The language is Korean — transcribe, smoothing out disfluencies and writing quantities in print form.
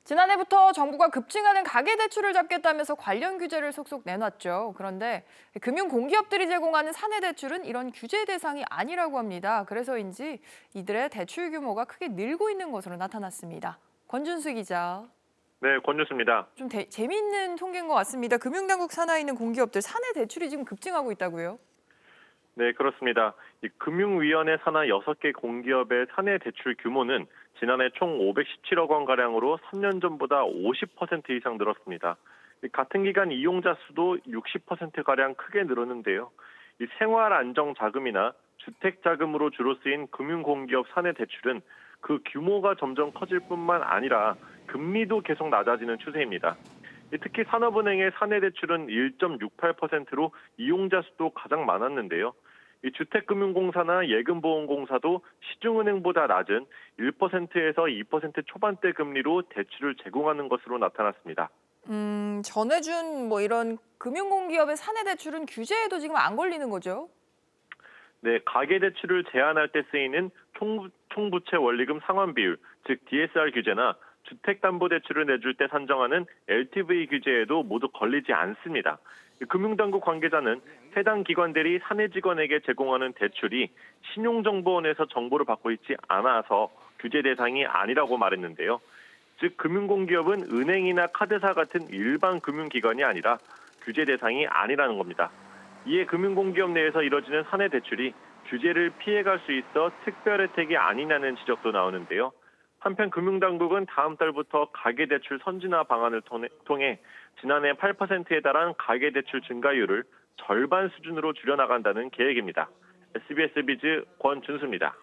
지난해부터 정부가 급증하는 가계대출을 잡겠다면서 관련 규제를 속속 내놨죠. 그런데 금융공기업들이 제공하는 사내대출은 이런 규제 대상이 아니라고 합니다. 그래서인지 이들의 대출 규모가 크게 늘고 있는 것으로 나타났습니다. 권준수 기자. 네, 권뉴스입니다. 좀 재미있는 통계인 것 같습니다. 금융당국 산하에 있는 공기업들 사내대출이 지금 급증하고 있다고요? 네, 그렇습니다. 이 금융위원회 산하 6개 공기업의 사내 대출 규모는 지난해 총 517억 원가량으로 3년 전보다 50% 이상 늘었습니다. 같은 기간 이용자 수도 60%가량 크게 늘었는데요. 이 생활안정자금이나 주택자금으로 주로 쓰인 금융공기업 사내 대출은 그 규모가 점점 커질 뿐만 아니라 금리도 계속 낮아지는 추세입니다. 특히 산업은행의 사내 대출은 1.68%로 이용자 수도 가장 많았는데요. 이 주택금융공사나 예금보험공사도 시중은행보다 낮은 1%에서 2% 초반대 금리로 대출을 제공하는 것으로 나타났습니다. 전해준 이런 금융공기업의 사내대출은 규제에도 지금 안 걸리는 거죠? 네, 가계대출을 제한할 때 쓰이는 총부채 원리금 상환 비율, 즉 DSR 규제나 주택담보대출을 내줄 때 산정하는 LTV 규제에도 모두 걸리지 않습니다. 금융당국 관계자는 해당 기관들이 사내 직원에게 제공하는 대출이 신용정보원에서 정보를 받고 있지 않아서 규제 대상이 아니라고 말했는데요. 즉 금융공기업은 은행이나 카드사 같은 일반 금융기관이 아니라 규제 대상이 아니라는 겁니다. 이에 금융공기업 내에서 이뤄지는 사내 대출이 규제를 피해갈 수 있어 특별 혜택이 아니냐는 지적도 나오는데요. 한편 금융당국은 다음 달부터 가계대출 선진화 방안을 통해 지난해 8%에 달한 가계대출 증가율을 절반 수준으로 줄여나간다는 계획입니다. SBS 비즈 권준수입니다.